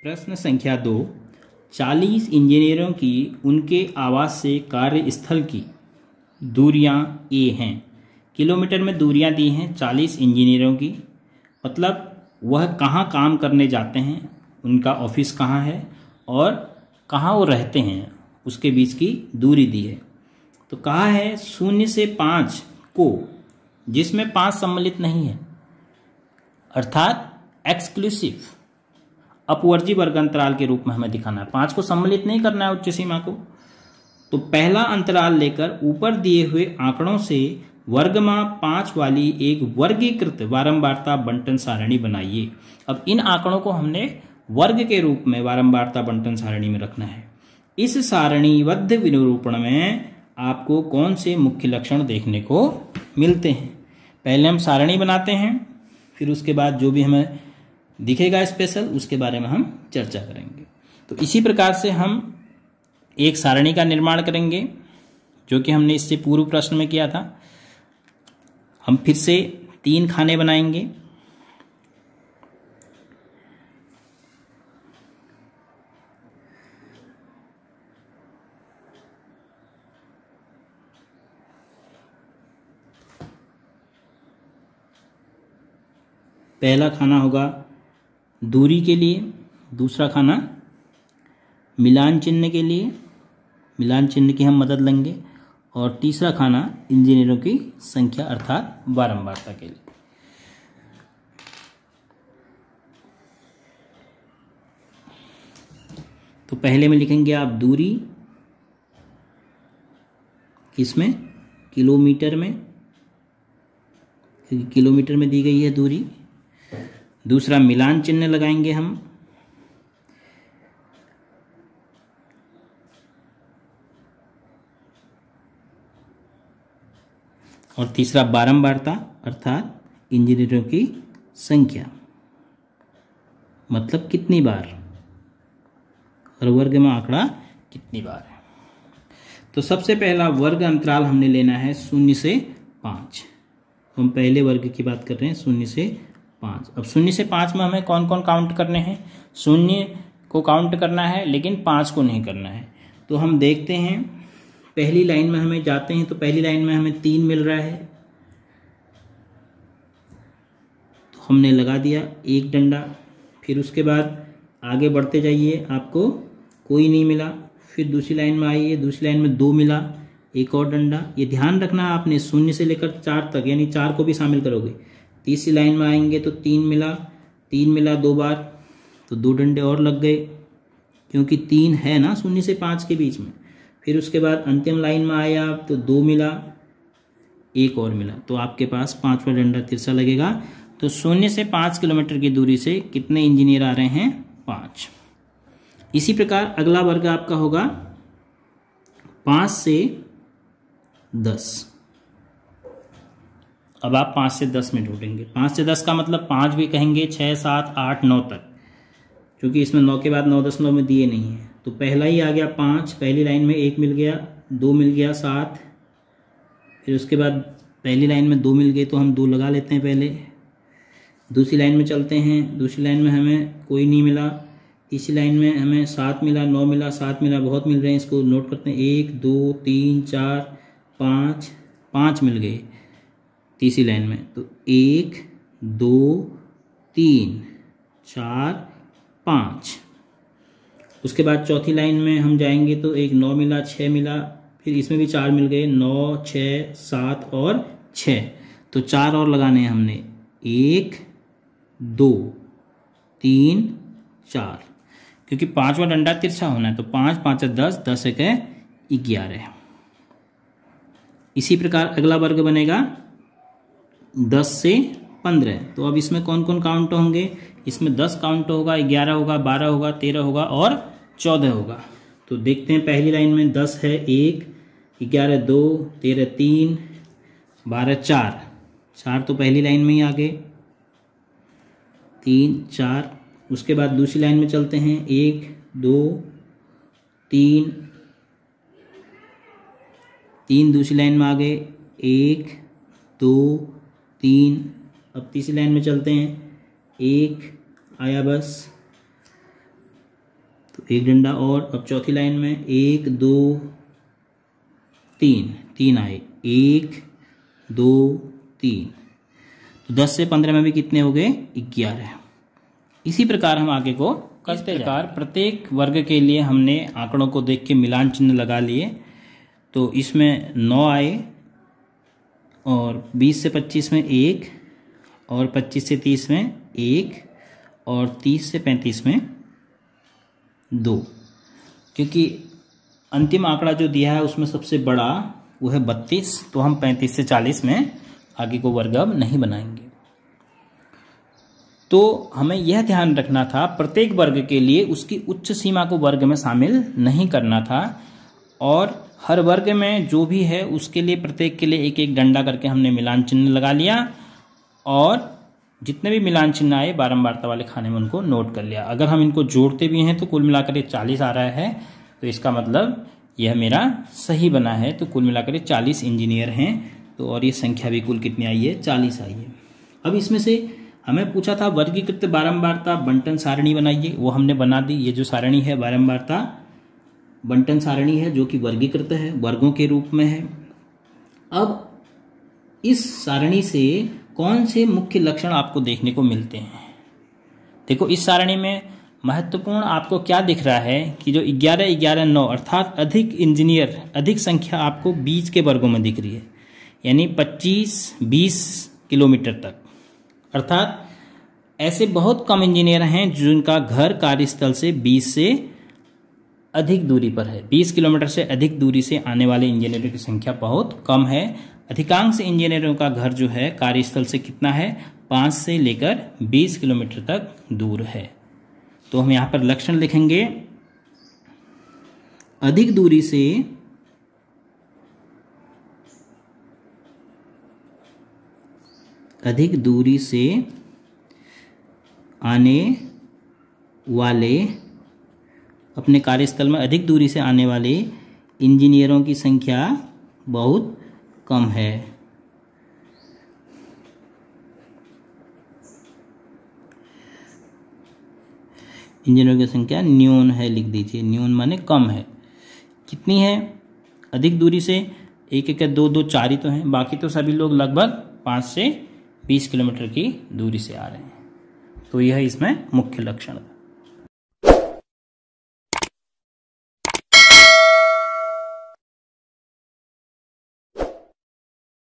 प्रश्न संख्या 2। 40 इंजीनियरों की उनके आवास से कार्यस्थल की दूरियां ए हैं। किलोमीटर में दूरियां दी हैं 40 इंजीनियरों की, मतलब वह कहाँ काम करने जाते हैं, उनका ऑफिस कहाँ है और कहाँ वो रहते हैं, उसके बीच की दूरी दी है। तो कहा है 0 से 5 को, जिसमें 5 सम्मिलित नहीं है, अर्थात एक्सक्लूसिव अपवर्जी वर्ग अंतराल के रूप में हमें दिखाना है। 5 को सम्मिलित नहीं करना है उच्च सीमा को। तो पहला अंतराल लेकर ऊपर दिए हुए आंकड़ों से वर्गमाप 5 वाली एक वर्गीकृत बारंबारता बंटन सारणी बनाइए। अब इन आंकड़ों को हमने वर्ग के रूप में बारंबारता बंटन सारणी में रखना है। इस सारणीबद्ध विनिरूपण में आपको कौन से मुख्य लक्षण देखने को मिलते हैं? पहले हम सारणी बनाते हैं, फिर उसके बाद जो भी हमें दिखेगा स्पेशल उसके बारे में हम चर्चा करेंगे। तो इसी प्रकार से हम एक सारणी का निर्माण करेंगे, जो कि हमने इससे पूर्व प्रश्न में किया था। हम फिर से 3 खाने बनाएंगे। पहला खाना होगा दूरी के लिए, दूसरा खाना मिलान चिन्ह के लिए, मिलान चिन्ह की हम मदद लेंगे, और तीसरा खाना इंजीनियरों की संख्या अर्थात बारंबारता के लिए। तो पहले में लिखेंगे आप दूरी, किसमें? किलोमीटर में, क्योंकि किलोमीटर में दी गई है दूरी। दूसरा मिलान चिन्ह लगाएंगे हम, और तीसरा बारंबारता अर्थात इंजीनियरों की संख्या, मतलब कितनी बार, और वर्ग में आंकड़ा कितनी बार है। तो सबसे पहला वर्ग अंतराल हमने लेना है 0 से 5। हम पहले वर्ग की बात कर रहे हैं 0 से 5। अब 0 से 5 में हमें कौन कौन काउंट करने हैं? 0 को काउंट करना है लेकिन 5 को नहीं करना है। तो हम देखते हैं, पहली लाइन में हमें जाते हैं तो पहली लाइन में हमें 3 मिल रहा है, तो हमने लगा दिया 1 डंडा। फिर उसके बाद आगे बढ़ते जाइए, आपको कोई नहीं मिला। फिर दूसरी लाइन में आइए, दूसरी लाइन में 2 मिला, एक और डंडा। ये ध्यान रखना आपने 0 से लेकर 4 तक, यानी 4 को भी शामिल करोगे। तीसरी लाइन में आएंगे तो 3 मिला, 3 मिला 2 बार, तो 2 डंडे और लग गए, क्योंकि 3 है ना 0 से 5 के बीच में। फिर उसके बाद अंतिम लाइन में आए आप तो 2 मिला, 1 और मिला, तो आपके पास 5वां डंडा तिरछा लगेगा। तो 0 से 5 किलोमीटर की दूरी से कितने इंजीनियर आ रहे हैं? 5। इसी प्रकार अगला वर्ग आपका होगा 5 से 10। अब आप 5 से 10 में ढूंढेंगे। 5 से 10 का मतलब 5 भी कहेंगे, 6, 7, 8, 9 तक, क्योंकि इसमें 9 के बाद 9.9 में दिए नहीं है। तो पहला ही आ गया 5, पहली लाइन में 1 मिल गया, 2 मिल गया, 7। फिर उसके बाद पहली लाइन में 2 मिल गए तो हम 2 लगा लेते हैं पहले। दूसरी लाइन में चलते हैं, दूसरी लाइन में हमें कोई नहीं मिला। तीसरी लाइन में हमें 7 मिला, 9 मिला, 7 मिला, बहुत मिल रहे हैं, इसको नोट करते हैं। 1, 2, 3, 4, 5, 5 मिल गए तीसरी लाइन में। तो 1, 2, 3, 4, 5। उसके बाद चौथी लाइन में हम जाएंगे तो 1 9 मिला, 6 मिला, फिर इसमें भी 4 मिल गए, 9, 6, 7 और 6। तो 4 और लगाने हैं हमने, 1, 2, 3, 4, क्योंकि 5वां डंडा तिरछा होना है। तो 5, 5 10, 10 1 11। इसी प्रकार अगला वर्ग बनेगा 10 से 15। तो अब इसमें कौन कौन काउंट होंगे? इसमें 10 काउंट होगा, 11 होगा, 12 होगा, 13 होगा और 14 होगा। तो देखते हैं, पहली लाइन में 10 है 1, 11 2, 13 3, 12 4। 4 तो पहली लाइन में ही आ गए, 3 4। उसके बाद दूसरी लाइन में चलते हैं, 1 2 3, 3 दूसरी लाइन में आ गए, 1 2 3। अब तीसरी लाइन में चलते हैं, 1 आया बस, तो एक डंडा और। अब चौथी लाइन में 1 2 3, 3 आए, 1 2 3, तो 10 से 15 में भी कितने हो गए? 11। इसी प्रकार हम आगे को करते प्रकार प्रत्येक वर्ग के लिए हमने आंकड़ों को देख के मिलान चिन्ह लगा लिए। तो इसमें 9 आए और 20 से 25 में 1 और 25 से 30 में 1 और 30 से 35 में 2, क्योंकि अंतिम आंकड़ा जो दिया है उसमें सबसे बड़ा वो है 32, तो हम 35 से 40 में आगे को वर्ग अब नहीं बनाएंगे। तो हमें यह ध्यान रखना था प्रत्येक वर्ग के लिए उसकी उच्च सीमा को वर्ग में शामिल नहीं करना था, और हर वर्ग में जो भी है उसके लिए प्रत्येक के लिए एक एक डंडा करके हमने मिलान चिन्ह लगा लिया, और जितने भी मिलान चिन्ह आए बारंबारता वाले खाने में उनको नोट कर लिया। अगर हम इनको जोड़ते भी हैं तो कुल मिलाकर ये 40 आ रहा है, तो इसका मतलब यह मेरा सही बना है। तो कुल मिलाकर 40 इंजीनियर हैं, तो और ये संख्या भी कुल कितनी आई है? 40 आई है। अब इसमें से हमें पूछा था वर्गीकृत बारंबारता बंटन सारणी बनाइए, वो हमने बना दी। ये जो सारणी है बारंबारता बंटन सारणी है, जो कि वर्गीकृत है, वर्गों के रूप में है। अब इस सारणी से कौन से मुख्य लक्षण आपको देखने को मिलते हैं? देखो, इस सारणी में महत्वपूर्ण आपको क्या दिख रहा है कि जो 11 11 9 अर्थात अधिक इंजीनियर, अधिक संख्या आपको बीच के वर्गों में दिख रही है, यानी 25-20 किलोमीटर तक। अर्थात ऐसे बहुत कम इंजीनियर हैं जिनका घर कार्यस्थल से 20 से अधिक दूरी पर है। 20 किलोमीटर से अधिक दूरी से आने वाले इंजीनियरों की संख्या बहुत कम है। अधिकांश इंजीनियरों का घर जो है कार्यस्थल से कितना है? 5 से लेकर 20 किलोमीटर तक दूर है। तो हम यहाँ पर लक्षण लिखेंगे, अधिक दूरी से आने वाले, अपने कार्यस्थल में अधिक दूरी से आने वाले इंजीनियरों की संख्या बहुत कम है। इंजीनियरों की संख्या न्यून है, लिख दीजिए। न्यून माने कम है। कितनी है? अधिक दूरी से 1 1 2 2 4 ही तो हैं, बाकी तो सभी लोग लगभग 5 से 20 किलोमीटर की दूरी से आ रहे हैं। तो यह इसमें मुख्य लक्षण है।